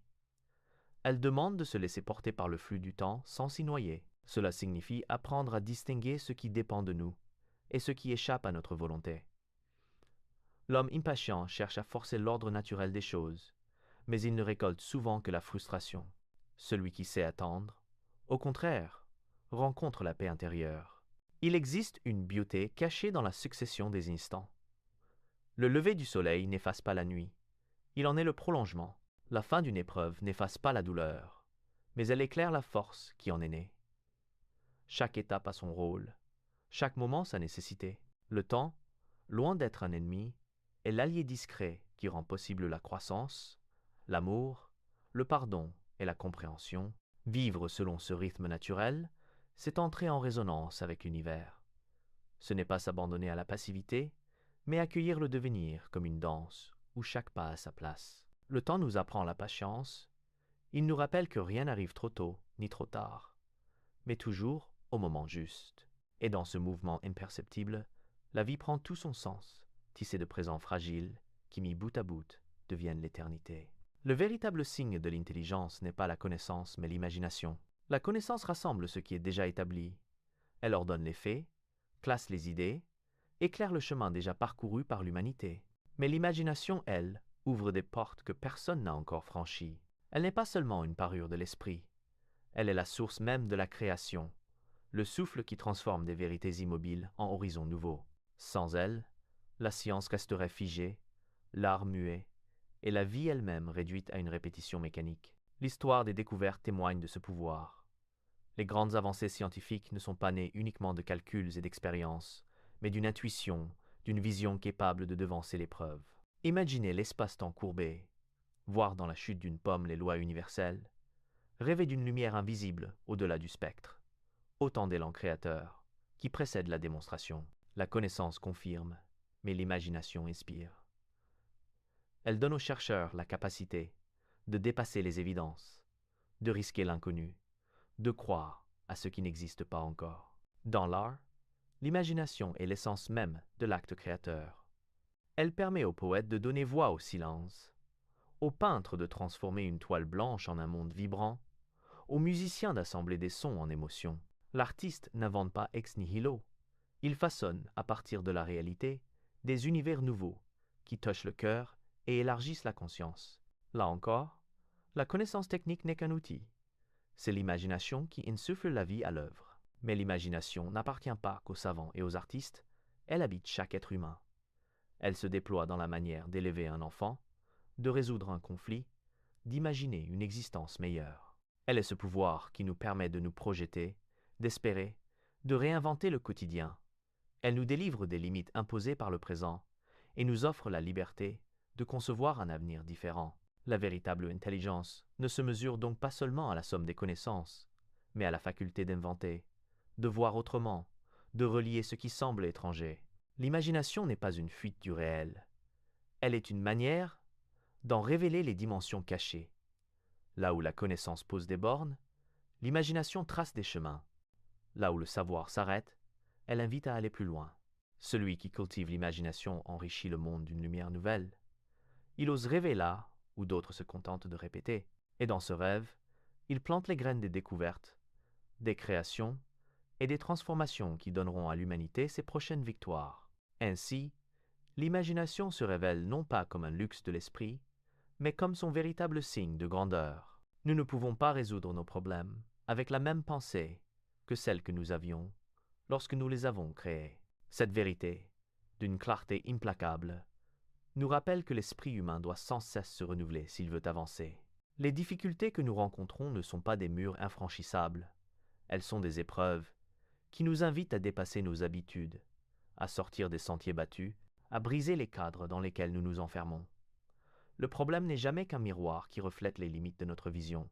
B: Elle demande de se laisser porter par le flux du temps sans s'y noyer. Cela signifie apprendre à distinguer ce qui dépend de nous et ce qui échappe à notre volonté. L'homme impatient cherche à forcer l'ordre naturel des choses, mais il ne récolte souvent que la frustration. Celui qui sait attendre, au contraire, rencontre la paix intérieure. Il existe une beauté cachée dans la succession des instants. Le lever du soleil n'efface pas la nuit, il en est le prolongement. La fin d'une épreuve n'efface pas la douleur, mais elle éclaire la force qui en est née. Chaque étape a son rôle, chaque moment sa nécessité. Le temps, loin d'être un ennemi, est l'allié discret qui rend possible la croissance, l'amour, le pardon et la compréhension. Vivre selon ce rythme naturel, c'est entrer en résonance avec l'univers. Ce n'est pas s'abandonner à la passivité, mais accueillir le devenir comme une danse où chaque pas a sa place. Le temps nous apprend la patience, il nous rappelle que rien n'arrive trop tôt ni trop tard, mais toujours au moment juste. Et dans ce mouvement imperceptible, la vie prend tout son sens, tissé de présents fragiles qui, mis bout à bout, deviennent l'éternité. Le véritable signe de l'intelligence n'est pas la connaissance, mais l'imagination. La connaissance rassemble ce qui est déjà établi. Elle ordonne les faits, classe les idées, éclaire le chemin déjà parcouru par l'humanité. Mais l'imagination, elle, ouvre des portes que personne n'a encore franchies. Elle n'est pas seulement une parure de l'esprit, elle est la source même de la création, le souffle qui transforme des vérités immobiles en horizons nouveaux. Sans elle, la science resterait figée, l'art muet, et la vie elle-même réduite à une répétition mécanique. L'histoire des découvertes témoigne de ce pouvoir. Les grandes avancées scientifiques ne sont pas nées uniquement de calculs et d'expériences, mais d'une intuition, d'une vision capable de devancer l'épreuve. Imaginez l'espace-temps courbé, voir dans la chute d'une pomme les lois universelles, rêver d'une lumière invisible au-delà du spectre. Autant d'élan créateur qui précède la démonstration. La connaissance confirme, mais l'imagination inspire. Elle donne aux chercheurs la capacité de dépasser les évidences, de risquer l'inconnu, de croire à ce qui n'existe pas encore. Dans l'art, l'imagination est l'essence même de l'acte créateur. Elle permet au poète de donner voix au silence, au peintre de transformer une toile blanche en un monde vibrant, au musicien d'assembler des sons en émotions. L'artiste n'invente pas ex nihilo. Il façonne, à partir de la réalité, des univers nouveaux qui touchent le cœur et élargissent la conscience. Là encore, la connaissance technique n'est qu'un outil. C'est l'imagination qui insuffle la vie à l'œuvre. Mais l'imagination n'appartient pas qu'aux savants et aux artistes, elle habite chaque être humain. Elle se déploie dans la manière d'élever un enfant, de résoudre un conflit, d'imaginer une existence meilleure. Elle est ce pouvoir qui nous permet de nous projeter, d'espérer, de réinventer le quotidien. Elle nous délivre des limites imposées par le présent et nous offre la liberté de concevoir un avenir différent. La véritable intelligence ne se mesure donc pas seulement à la somme des connaissances, mais à la faculté d'inventer, de voir autrement, de relier ce qui semble étranger. L'imagination n'est pas une fuite du réel. Elle est une manière d'en révéler les dimensions cachées. Là où la connaissance pose des bornes, l'imagination trace des chemins. Là où le savoir s'arrête, elle invite à aller plus loin. Celui qui cultive l'imagination enrichit le monde d'une lumière nouvelle. Il ose rêver là où d'autres se contentent de répéter. Et dans ce rêve, il plante les graines des découvertes, des créations et des transformations qui donneront à l'humanité ses prochaines victoires. Ainsi, l'imagination se révèle non pas comme un luxe de l'esprit, mais comme son véritable signe de grandeur. Nous ne pouvons pas résoudre nos problèmes avec la même pensée que celle que nous avions lorsque nous les avons créés. Cette vérité, d'une clarté implacable, nous rappelle que l'esprit humain doit sans cesse se renouveler s'il veut avancer. Les difficultés que nous rencontrons ne sont pas des murs infranchissables, elles sont des épreuves qui nous invitent à dépasser nos habitudes, à sortir des sentiers battus, à briser les cadres dans lesquels nous nous enfermons. Le problème n'est jamais qu'un miroir qui reflète les limites de notre vision,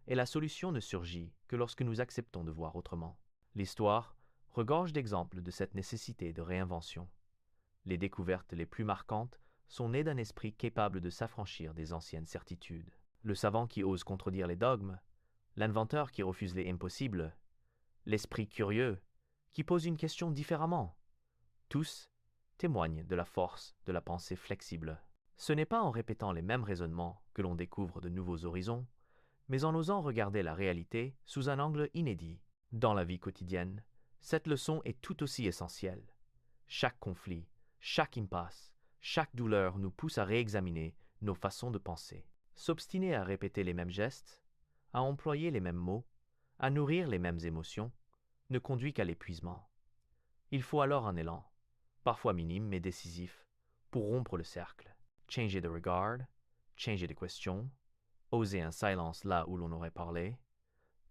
B: et la solution ne surgit que lorsque nous acceptons de voir autrement. L'histoire regorge d'exemples de cette nécessité de réinvention. Les découvertes les plus marquantes sont nées d'un esprit capable de s'affranchir des anciennes certitudes. Le savant qui ose contredire les dogmes, l'inventeur qui refuse les impossibles, l'esprit curieux qui pose une question différemment, tous témoignent de la force de la pensée flexible. Ce n'est pas en répétant les mêmes raisonnements que l'on découvre de nouveaux horizons, mais en osant regarder la réalité sous un angle inédit. Dans la vie quotidienne, cette leçon est tout aussi essentielle. Chaque conflit, chaque impasse, chaque douleur nous pousse à réexaminer nos façons de penser. S'obstiner à répéter les mêmes gestes, à employer les mêmes mots, à nourrir les mêmes émotions, ne conduit qu'à l'épuisement. Il faut alors un élan, parfois minime mais décisif, pour rompre le cercle. Changer de regard, changer de question, oser un silence là où l'on aurait parlé,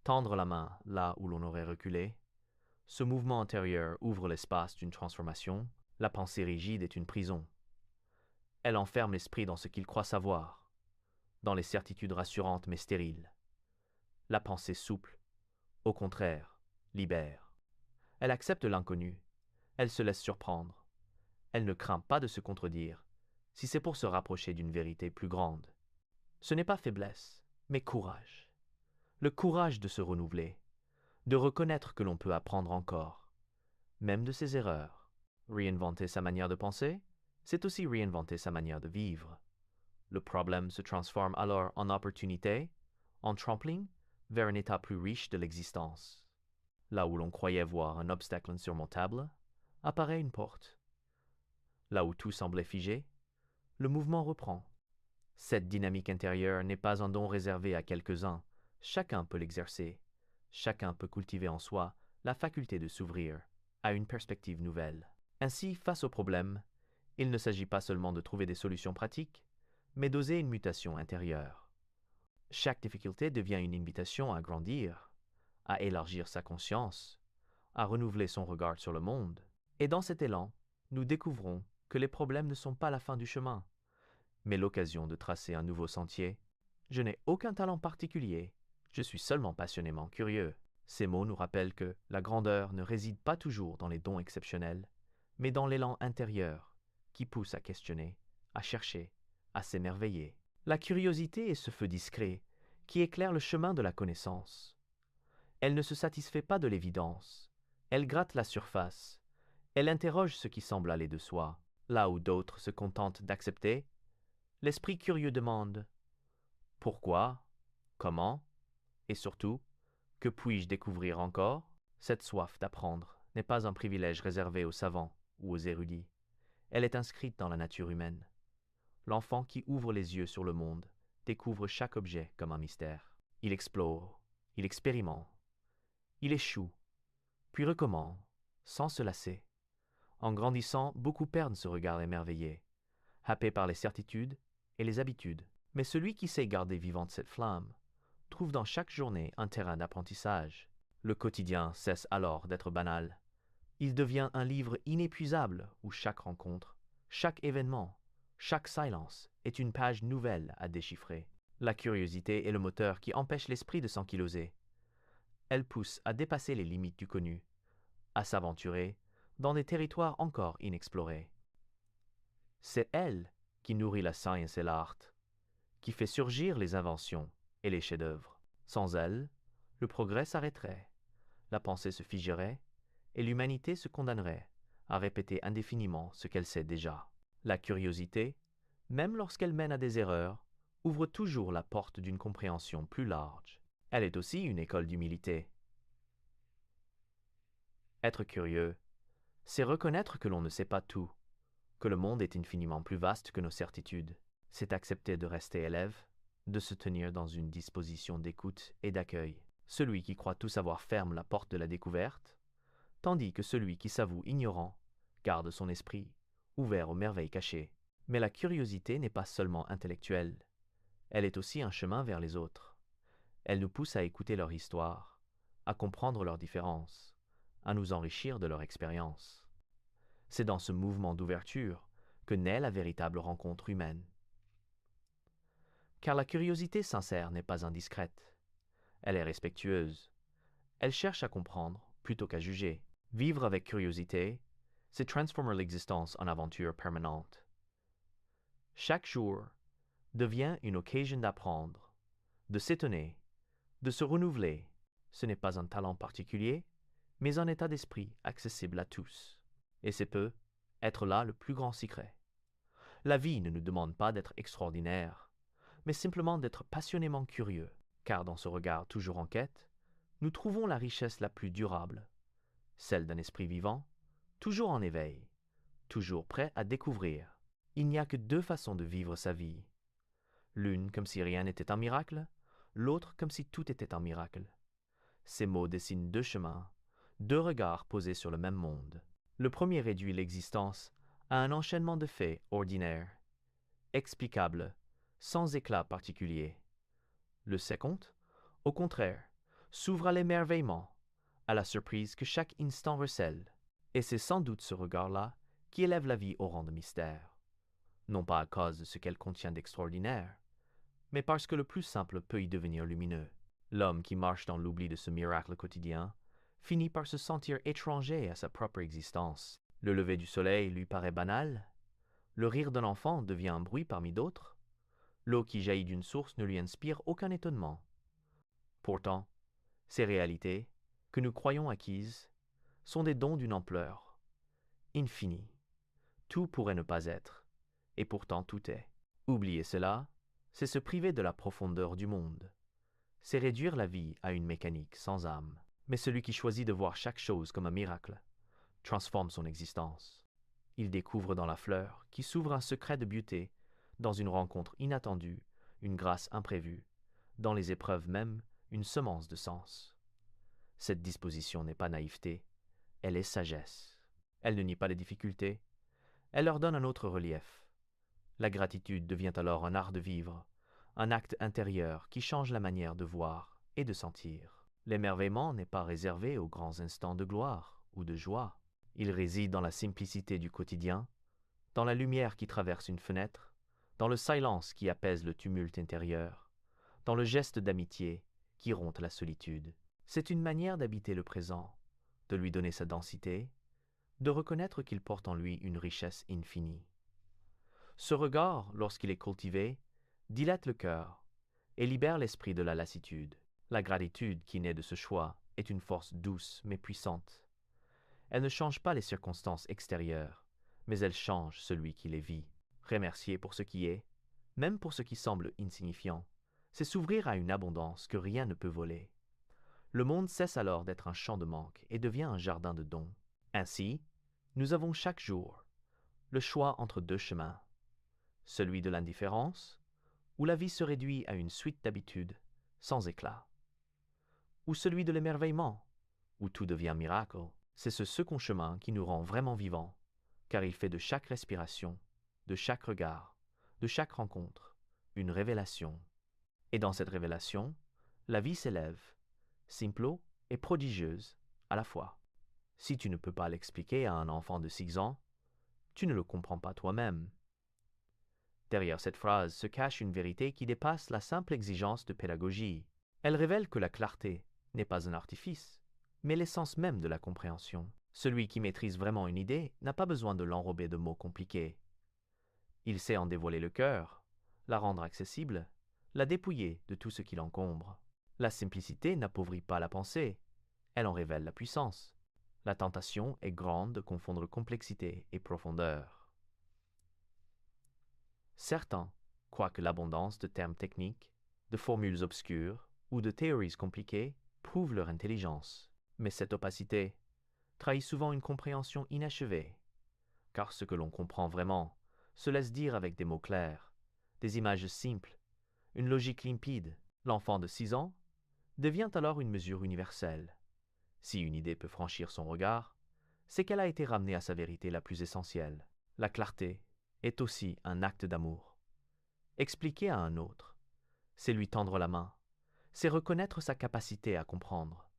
B: tendre la main là où l'on aurait reculé. Ce mouvement intérieur ouvre l'espace d'une transformation. La pensée rigide est une prison. Elle enferme l'esprit dans ce qu'il croit savoir, dans les certitudes rassurantes mais stériles. La pensée souple, au contraire, libère. Elle accepte l'inconnu, elle se laisse surprendre. Elle ne craint pas de se contredire, si c'est pour se rapprocher d'une vérité plus grande. Ce n'est pas faiblesse, mais courage. Le courage de se renouveler, de reconnaître que l'on peut apprendre encore, même de ses erreurs. Réinventer sa manière de penser, c'est aussi réinventer sa manière de vivre. Le problème se transforme alors en opportunité, en tremplin vers un état plus riche de l'existence. Là où l'on croyait voir un obstacle insurmontable, apparaît une porte. Là où tout semblait figé, le mouvement reprend. Cette dynamique intérieure n'est pas un don réservé à quelques-uns, chacun peut l'exercer. Chacun peut cultiver en soi la faculté de s'ouvrir à une perspective nouvelle. Ainsi, face au problème, il ne s'agit pas seulement de trouver des solutions pratiques, mais d'oser une mutation intérieure. Chaque difficulté devient une invitation à grandir, à élargir sa conscience, à renouveler son regard sur le monde. Et dans cet élan, nous découvrons que les problèmes ne sont pas la fin du chemin, mais l'occasion de tracer un nouveau sentier. Je n'ai aucun talent particulier, je suis seulement passionnément curieux. Ces mots nous rappellent que la grandeur ne réside pas toujours dans les dons exceptionnels, mais dans l'élan intérieur qui pousse à questionner, à chercher, à s'émerveiller. La curiosité est ce feu discret qui éclaire le chemin de la connaissance. Elle ne se satisfait pas de l'évidence, elle gratte la surface, elle interroge ce qui semble aller de soi. Là où d'autres se contentent d'accepter, l'esprit curieux demande « Pourquoi ? Comment ? Et surtout, que puis-je découvrir encore ?» Cette soif d'apprendre n'est pas un privilège réservé aux savants ou aux érudits. Elle est inscrite dans la nature humaine. L'enfant qui ouvre les yeux sur le monde découvre chaque objet comme un mystère. Il explore, il expérimente, il échoue, puis recommence, sans se lasser. En grandissant, beaucoup perdent ce regard émerveillé, happés par les certitudes et les habitudes. Mais celui qui sait garder vivante cette flamme trouve dans chaque journée un terrain d'apprentissage. Le quotidien cesse alors d'être banal. Il devient un livre inépuisable où chaque rencontre, chaque événement, chaque silence est une page nouvelle à déchiffrer. La curiosité est le moteur qui empêche l'esprit de s'ankyloser. Elle pousse à dépasser les limites du connu, à s'aventurer dans des territoires encore inexplorés. C'est elle qui nourrit la science et l'art, qui fait surgir les inventions et les chefs-d'œuvre. Sans elle, le progrès s'arrêterait, la pensée se figerait et l'humanité se condamnerait à répéter indéfiniment ce qu'elle sait déjà. La curiosité, même lorsqu'elle mène à des erreurs, ouvre toujours la porte d'une compréhension plus large. Elle est aussi une école d'humilité. Être curieux, c'est reconnaître que l'on ne sait pas tout, que le monde est infiniment plus vaste que nos certitudes. C'est accepter de rester élève, de se tenir dans une disposition d'écoute et d'accueil. Celui qui croit tout savoir ferme la porte de la découverte, tandis que celui qui s'avoue ignorant garde son esprit ouvert aux merveilles cachées. Mais la curiosité n'est pas seulement intellectuelle, elle est aussi un chemin vers les autres. Elle nous pousse à écouter leur histoire, à comprendre leurs différences, à nous enrichir de leur expérience. C'est dans ce mouvement d'ouverture que naît la véritable rencontre humaine. Car la curiosité sincère n'est pas indiscrète. Elle est respectueuse. Elle cherche à comprendre plutôt qu'à juger. Vivre avec curiosité, c'est transformer l'existence en aventure permanente. Chaque jour devient une occasion d'apprendre, de s'étonner, de se renouveler. Ce n'est pas un talent particulier, mais un état d'esprit accessible à tous. Et c'est peu être là le plus grand secret. La vie ne nous demande pas d'être extraordinaire, mais simplement d'être passionnément curieux, car dans ce regard toujours en quête, nous trouvons la richesse la plus durable, celle d'un esprit vivant, toujours en éveil, toujours prêt à découvrir. Il n'y a que deux façons de vivre sa vie. L'une comme si rien n'était un miracle, l'autre comme si tout était un miracle. Ces mots dessinent deux chemins, deux regards posés sur le même monde. Le premier réduit l'existence à un enchaînement de faits ordinaires, explicables, sans éclat particulier. Le second, au contraire, s'ouvre à l'émerveillement, à la surprise que chaque instant recèle. Et c'est sans doute ce regard-là qui élève la vie au rang de mystère. Non pas à cause de ce qu'elle contient d'extraordinaire, mais parce que le plus simple peut y devenir lumineux. L'homme qui marche dans l'oubli de ce miracle quotidien finit par se sentir étranger à sa propre existence. Le lever du soleil lui paraît banal, le rire d'un enfant devient un bruit parmi d'autres, l'eau qui jaillit d'une source ne lui inspire aucun étonnement. Pourtant, ces réalités, que nous croyons acquises, sont des dons d'une ampleur infinie. Tout pourrait ne pas être, et pourtant tout est. Oublier cela, c'est se priver de la profondeur du monde. C'est réduire la vie à une mécanique sans âme. Mais celui qui choisit de voir chaque chose comme un miracle transforme son existence. Il découvre dans la fleur qui s'ouvre un secret de beauté, dans une rencontre inattendue, une grâce imprévue, dans les épreuves même, une semence de sens. Cette disposition n'est pas naïveté, elle est sagesse. Elle ne nie pas les difficultés, elle leur donne un autre relief. La gratitude devient alors un art de vivre, un acte intérieur qui change la manière de voir et de sentir. L'émerveillement n'est pas réservé aux grands instants de gloire ou de joie. Il réside dans la simplicité du quotidien, dans la lumière qui traverse une fenêtre, dans le silence qui apaise le tumulte intérieur, dans le geste d'amitié qui rompt la solitude. C'est une manière d'habiter le présent, de lui donner sa densité, de reconnaître qu'il porte en lui une richesse infinie. Ce regard, lorsqu'il est cultivé, dilate le cœur et libère l'esprit de la lassitude. La gratitude qui naît de ce choix est une force douce mais puissante. Elle ne change pas les circonstances extérieures, mais elle change celui qui les vit. Remercier pour ce qui est, même pour ce qui semble insignifiant, c'est s'ouvrir à une abondance que rien ne peut voler. Le monde cesse alors d'être un champ de manque et devient un jardin de dons. Ainsi, nous avons chaque jour le choix entre deux chemins, celui de l'indifférence, où la vie se réduit à une suite d'habitudes sans éclat, ou celui de l'émerveillement, où tout devient miracle. C'est ce second chemin qui nous rend vraiment vivants, car il fait de chaque respiration, de chaque regard, de chaque rencontre, une révélation. Et dans cette révélation, la vie s'élève, simple et prodigieuse à la fois. Si tu ne peux pas l'expliquer à un enfant de 6 ans, tu ne le comprends pas toi-même. Derrière cette phrase se cache une vérité qui dépasse la simple exigence de pédagogie. Elle révèle que la clarté n'est pas un artifice, mais l'essence même de la compréhension. Celui qui maîtrise vraiment une idée n'a pas besoin de l'enrober de mots compliqués. Il sait en dévoiler le cœur, la rendre accessible, la dépouiller de tout ce qui l'encombre. La simplicité n'appauvrit pas la pensée, elle en révèle la puissance. La tentation est grande de confondre complexité et profondeur. Certains croient que l'abondance de termes techniques, de formules obscures ou de théories compliquées prouve leur intelligence. Mais cette opacité trahit souvent une compréhension inachevée, car ce que l'on comprend vraiment se laisse dire avec des mots clairs, des images simples, une logique limpide. L'enfant de 6 ans devient alors une mesure universelle. Si une idée peut franchir son regard, c'est qu'elle a été ramenée à sa vérité la plus essentielle. La clarté est aussi un acte d'amour. Expliquer à un autre, c'est lui tendre la main, c'est reconnaître sa capacité à comprendre,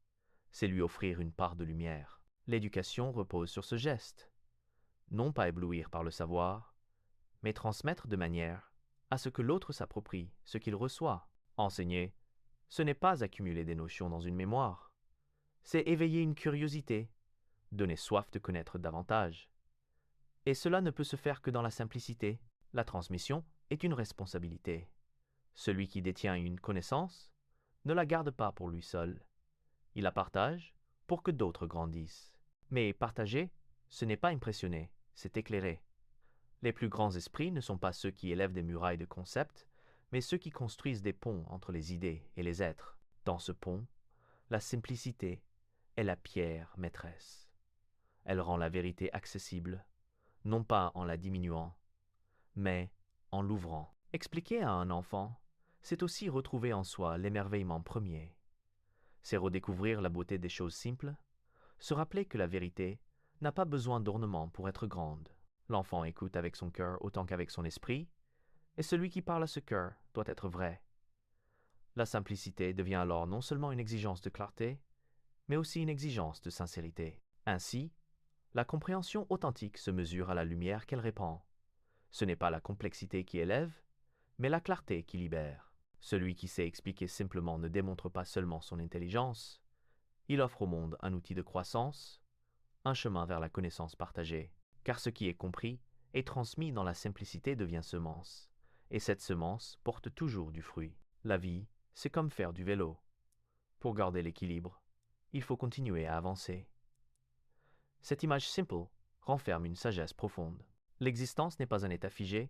B: c'est lui offrir une part de lumière. L'éducation repose sur ce geste. Non pas éblouir par le savoir, mais transmettre de manière à ce que l'autre s'approprie ce qu'il reçoit. Enseigner, ce n'est pas accumuler des notions dans une mémoire, c'est éveiller une curiosité, donner soif de connaître davantage. Et cela ne peut se faire que dans la simplicité. La transmission est une responsabilité. Celui qui détient une connaissance ne la garde pas pour lui seul. Il la partage pour que d'autres grandissent. Mais partager, ce n'est pas impressionner, c'est éclairer. Les plus grands esprits ne sont pas ceux qui élèvent des murailles de concepts, mais ceux qui construisent des ponts entre les idées et les êtres. Dans ce pont, la simplicité est la pierre maîtresse. Elle rend la vérité accessible, non pas en la diminuant, mais en l'ouvrant. Expliquer à un enfant, c'est aussi retrouver en soi l'émerveillement premier. C'est redécouvrir la beauté des choses simples, se rappeler que la vérité n'a pas besoin d'ornement pour être grande. L'enfant écoute avec son cœur autant qu'avec son esprit, et celui qui parle à ce cœur doit être vrai. La simplicité devient alors non seulement une exigence de clarté, mais aussi une exigence de sincérité. Ainsi, la compréhension authentique se mesure à la lumière qu'elle répand. Ce n'est pas la complexité qui élève, mais la clarté qui libère. Celui qui sait expliquer simplement ne démontre pas seulement son intelligence, il offre au monde un outil de croissance, un chemin vers la connaissance partagée. Car ce qui est compris et transmis dans la simplicité devient semence, et cette semence porte toujours du fruit. La vie, c'est comme faire du vélo. Pour garder l'équilibre, il faut continuer à avancer. Cette image simple renferme une sagesse profonde. L'existence n'est pas un état figé,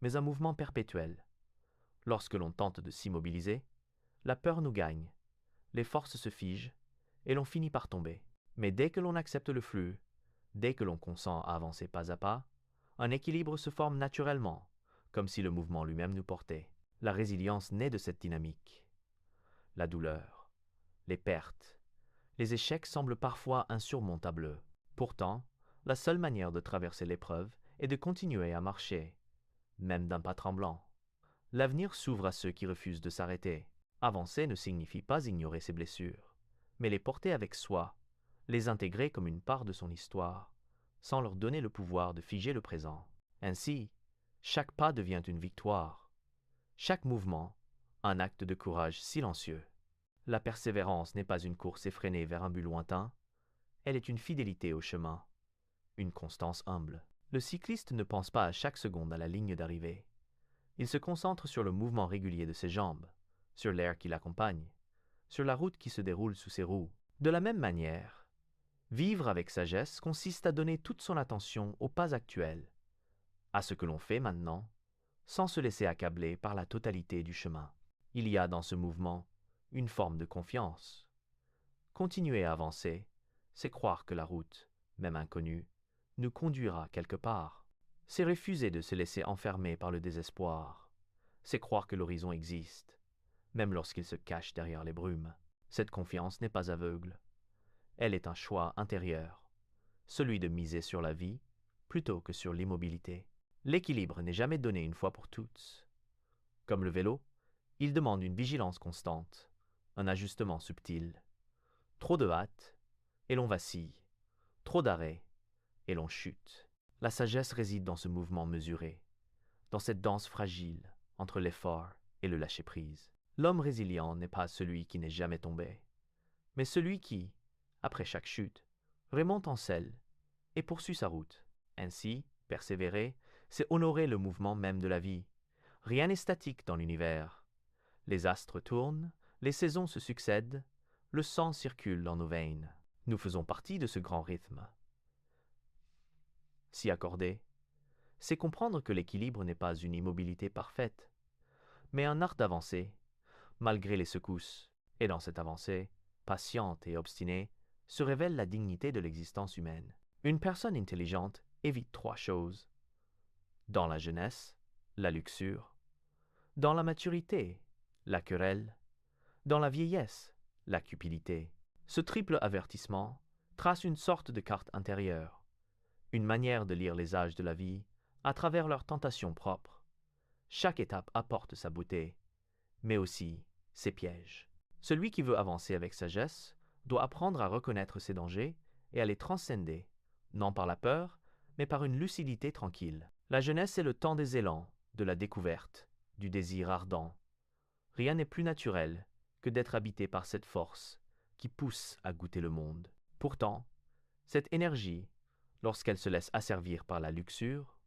B: mais un mouvement perpétuel. Lorsque l'on tente de s'immobiliser, la peur nous gagne, les forces se figent, et l'on finit par tomber. Mais dès que l'on accepte le flux, dès que l'on consent à avancer pas à pas, un équilibre se forme naturellement, comme si le mouvement lui-même nous portait. La résilience naît de cette dynamique. La douleur, les pertes, les échecs semblent parfois insurmontables. Pourtant, la seule manière de traverser l'épreuve est de continuer à marcher, même d'un pas tremblant. L'avenir s'ouvre à ceux qui refusent de s'arrêter. Avancer ne signifie pas ignorer ses blessures, mais les porter avec soi, les intégrer comme une part de son histoire, sans leur donner le pouvoir de figer le présent. Ainsi, chaque pas devient une victoire, chaque mouvement, un acte de courage silencieux. La persévérance n'est pas une course effrénée vers un but lointain, elle est une fidélité au chemin, une constance humble. Le cycliste ne pense pas à chaque seconde à la ligne d'arrivée. Il se concentre sur le mouvement régulier de ses jambes, sur l'air qui l'accompagne, sur la route qui se déroule sous ses roues. De la même manière, vivre avec sagesse consiste à donner toute son attention au pas actuel, à ce que l'on fait maintenant, sans se laisser accabler par la totalité du chemin. Il y a dans ce mouvement une forme de confiance. Continuer à avancer, c'est croire que la route, même inconnue, nous conduira quelque part. C'est refuser de se laisser enfermer par le désespoir. C'est croire que l'horizon existe, même lorsqu'il se cache derrière les brumes. Cette confiance n'est pas aveugle. Elle est un choix intérieur, celui de miser sur la vie plutôt que sur l'immobilité. L'équilibre n'est jamais donné une fois pour toutes. Comme le vélo, il demande une vigilance constante, un ajustement subtil. Trop de hâte, et l'on vacille. Trop d'arrêt, et l'on chute. La sagesse réside dans ce mouvement mesuré, dans cette danse fragile entre l'effort et le lâcher-prise. L'homme résilient n'est pas celui qui n'est jamais tombé, mais celui qui, après chaque chute, remonte en selle et poursuit sa route. Ainsi, persévérer, c'est honorer le mouvement même de la vie. Rien n'est statique dans l'univers. Les astres tournent, les saisons se succèdent, le sang circule dans nos veines. Nous faisons partie de ce grand rythme. S'y accorder, c'est comprendre que l'équilibre n'est pas une immobilité parfaite, mais un art d'avancer, malgré les secousses. Et dans cette avancée, patiente et obstinée, se révèle la dignité de l'existence humaine. Une personne intelligente évite 3 choses. Dans la jeunesse, la luxure. Dans la maturité, la querelle. Dans la vieillesse, la cupidité. Ce triple avertissement trace une sorte de carte intérieure, une manière de lire les âges de la vie à travers leurs tentations propres. Chaque étape apporte sa beauté, mais aussi ses pièges. Celui qui veut avancer avec sagesse doit apprendre à reconnaître ses dangers et à les transcender, non par la peur, mais par une lucidité tranquille. La jeunesse est le temps des élans, de la découverte, du désir ardent. Rien n'est plus naturel que d'être habité par cette force qui pousse à goûter le monde. Pourtant, cette énergie, lorsqu'elle se laisse asservir par la luxure,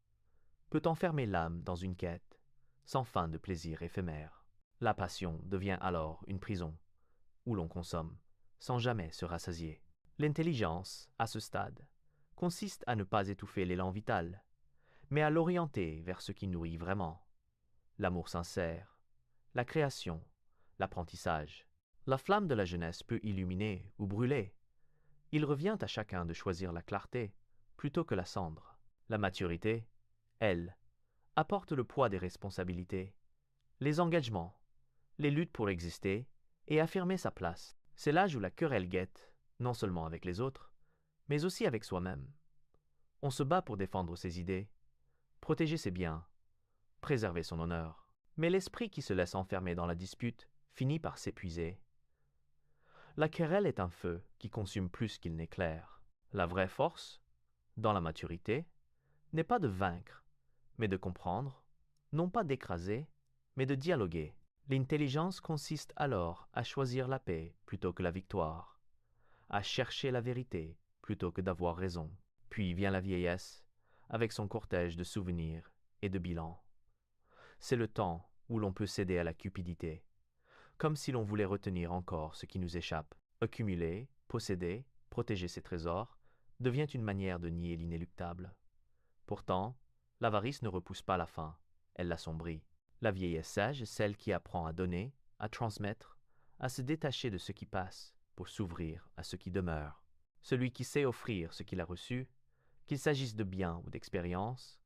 B: peut enfermer l'âme dans une quête sans fin de plaisir éphémère. La passion devient alors une prison, où l'on consomme sans jamais se rassasier. L'intelligence, à ce stade, consiste à ne pas étouffer l'élan vital, mais à l'orienter vers ce qui nourrit vraiment. L'amour sincère, la création, l'apprentissage. La flamme de la jeunesse peut illuminer ou brûler. Il revient à chacun de choisir la clarté plutôt que la cendre. La maturité, elle, apporte le poids des responsabilités, les engagements, les luttes pour exister et affirmer sa place. C'est l'âge où la querelle guette, non seulement avec les autres, mais aussi avec soi-même. On se bat pour défendre ses idées, protéger ses biens, préserver son honneur. Mais l'esprit qui se laisse enfermer dans la dispute finit par s'épuiser. La querelle est un feu qui consume plus qu'il n'éclaire. La vraie force, dans la maturité, n'est pas de vaincre, mais de comprendre, non pas d'écraser, mais de dialoguer. L'intelligence consiste alors à choisir la paix plutôt que la victoire, à chercher la vérité plutôt que d'avoir raison. Puis vient la vieillesse, avec son cortège de souvenirs et de bilans. C'est le temps où l'on peut céder à la cupidité, comme si l'on voulait retenir encore ce qui nous échappe. Accumuler, posséder, protéger ses trésors devient une manière de nier l'inéluctable. Pourtant, l'avarice ne repousse pas la faim, elle l'assombrit. La vieillesse sage est celle qui apprend à donner, à transmettre, à se détacher de ce qui passe pour s'ouvrir à ce qui demeure. Celui qui sait offrir ce qu'il a reçu, qu'il s'agisse de biens ou d'expérience,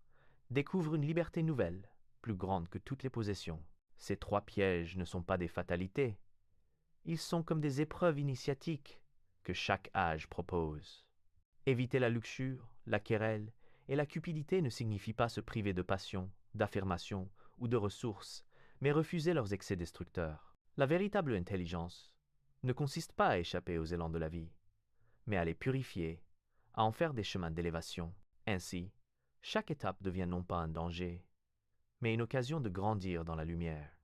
B: découvre une liberté nouvelle, plus grande que toutes les possessions. Ces 3 pièges ne sont pas des fatalités. Ils sont comme des épreuves initiatiques que chaque âge propose. Éviter la luxure, la querelle et la cupidité ne signifie pas se priver de passion, d'affirmation ou de ressources, mais refuser leurs excès destructeurs. La véritable intelligence ne consiste pas à échapper aux élans de la vie, mais à les purifier, à en faire des chemins d'élévation. Ainsi, chaque étape devient non pas un danger, mais une occasion de grandir dans la lumière.